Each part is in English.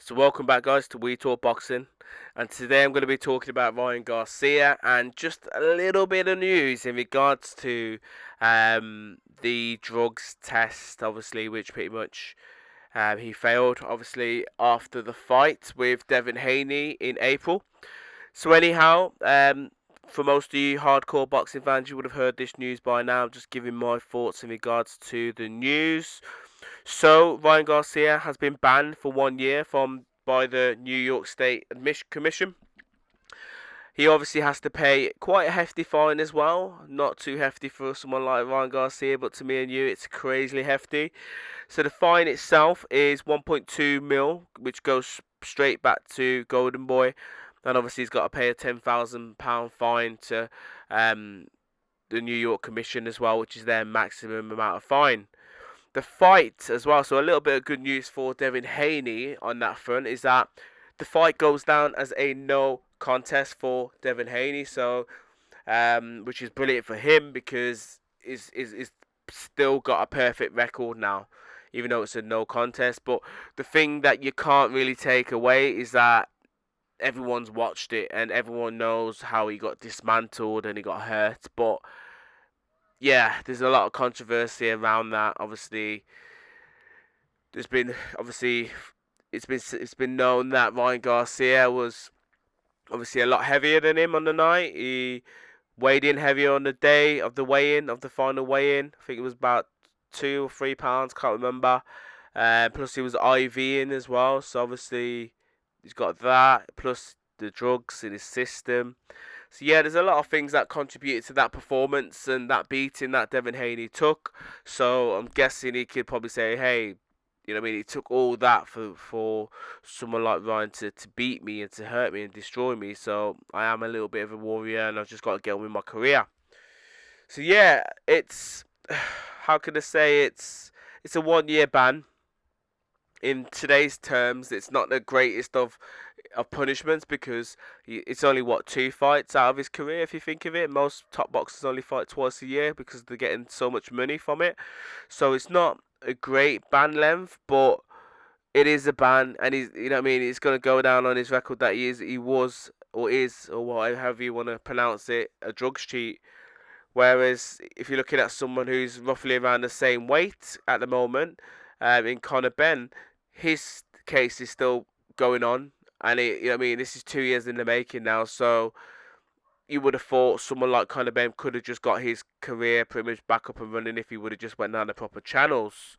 So welcome back, guys, to We Talk Boxing, and today I'm going to be talking about Ryan Garcia and just a little bit of news in regards to the drugs test, obviously, which pretty much he failed, obviously, after the fight with Devin Haney in April. So anyhow, for most of you hardcore boxing fans, you would have heard this news by now. I'm just giving my thoughts in regards to the news. So Ryan Garcia has been banned for 1 year by the New York State Admission Commission. He obviously has to pay quite a hefty fine as well. Not too hefty for someone like Ryan Garcia, but to me and you, it's crazily hefty. So the fine itself is 1.2 mil, which goes straight back to Golden Boy, and obviously he's got to pay a £10,000 fine to the New York Commission as well, which is their maximum amount of fine. The fight as well, so a little bit of good news for Devin Haney on that front is that the fight goes down as a no contest for Devin Haney, so which is brilliant for him because is still got a perfect record now, even though it's a no contest. But the thing that you can't really take away is that everyone's watched it and everyone knows how he got dismantled and he got hurt. But yeah, there's a lot of controversy around that. Obviously, there's been it's been known that Ryan Garcia was obviously a lot heavier than him on the night. He weighed in heavier on the day of the weigh-in, of the final weigh-in. I think it was about 2 or 3 pounds, can't remember. Plus he was IV in as well, so obviously he's got that. Plus the drugs in his system. So yeah, there's a lot of things that contributed to that performance and that beating that Devin Haney took. So I'm guessing he could probably say, hey, you know what I mean? It took all that for someone like Ryan to beat me and to hurt me and destroy me. So I am a little bit of a warrior and I've just got to get on with my career. So yeah, it's how can I say it's a 1 year ban. In today's terms, it's not the greatest of punishments because it's only what 2 fights out of his career. If you think of it, most top boxers only fight twice a year because they're getting so much money from it. So it's not a great ban length, but it is a ban, and he's you know what I mean. It's gonna go down on his record that he was or is or whatever you want to pronounce it a drugs cheat. Whereas if you're looking at someone who's roughly around the same weight at the moment, in Conor Ben, his case is still going on, and you know what I mean. This is 2 years in the making now, so you would have thought someone like Conor Ben could have just got his career pretty much back up and running if he would have just went down the proper channels.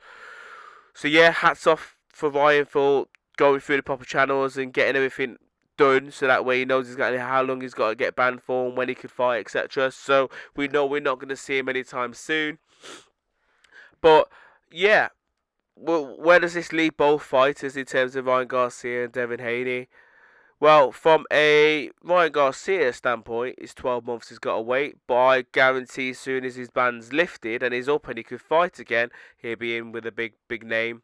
So yeah, hats off for Ryan for going through the proper channels and getting everything done, so that way he knows exactly how long he's got to get banned for and when he could fight, etc. So we know we're not going to see him anytime soon. But yeah, well, where does this leave both fighters in terms of Ryan Garcia and Devin Haney? Well, from a Ryan Garcia standpoint, it's 12 months he's got to wait, but I guarantee as soon as his ban's lifted and he's up and he could fight again, he'll be in with a big name.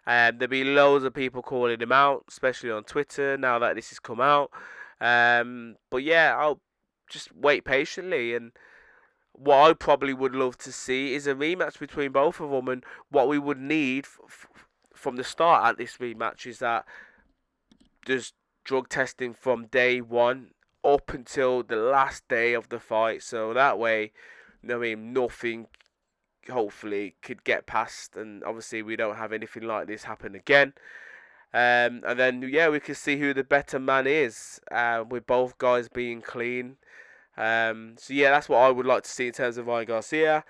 There'll be loads of people calling him out, especially on Twitter now that this has come out. But yeah, I'll just wait patiently. And what I probably would love to see is a rematch between both of them. And what we would need from the start at this rematch is that there's drug testing from day one up until the last day of the fight. So that way, I mean, nothing hopefully could get past, and obviously we don't have anything like this happen again. And then yeah, we can see who the better man is, with both guys being clean. So yeah, that's what I would like to see in terms of Ryan Garcia.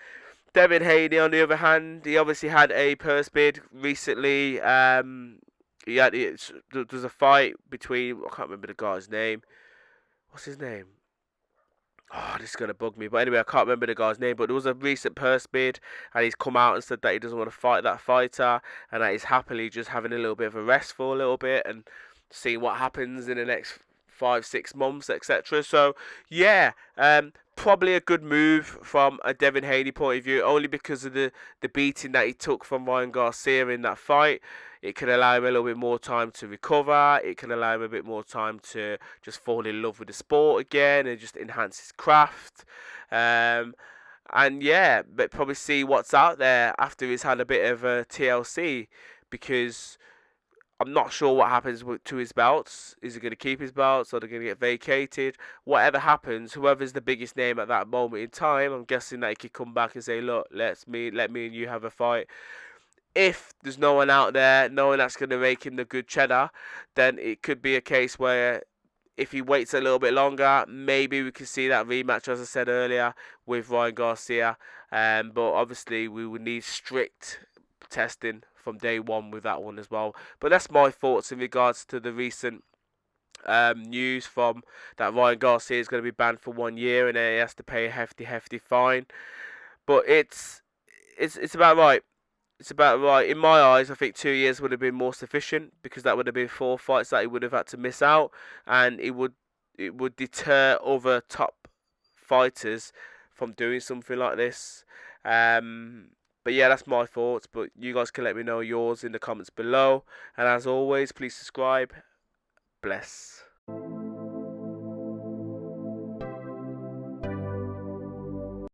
Devin Haney, on the other hand, he obviously had a purse bid recently. There's a fight between, I can't remember the guy's name. What's his name? Oh, this is going to bug me. But anyway, I can't remember the guy's name. But there was a recent purse bid, and he's come out and said that he doesn't want to fight that fighter, and that he's happily just having a little bit of a rest for a little bit and seeing what happens in the next 5 6 months, etc. So yeah, probably a good move from a Devin Haney point of view, only because of the beating that he took from Ryan Garcia in that fight. It can allow him a little bit more time to recover. It can allow him a bit more time to just fall in love with the sport again and just enhance his craft. And yeah, but probably see what's out there after he's had a bit of a TLC, because I'm not sure what happens to his belts. Is he going to keep his belts? Are they going to get vacated? Whatever happens, whoever's the biggest name at that moment in time, I'm guessing that he could come back and say, look, let me and you have a fight. If there's no one out there, no one that's going to make him the good cheddar, then it could be a case where if he waits a little bit longer, maybe we could see that rematch, as I said earlier, with Ryan Garcia. But obviously, we would need strict testing from day one with that one as well. But that's my thoughts in regards to the recent news from that Ryan Garcia is going to be banned for 1 year and then he has to pay a hefty fine. But it's about right. It's about right. In my eyes, I think 2 years would have been more sufficient because that would have been 4 fights that he would have had to miss out, and it would deter other top fighters from doing something like this. But yeah, that's my thoughts. But you guys can let me know yours in the comments below. And as always, please subscribe. Bless.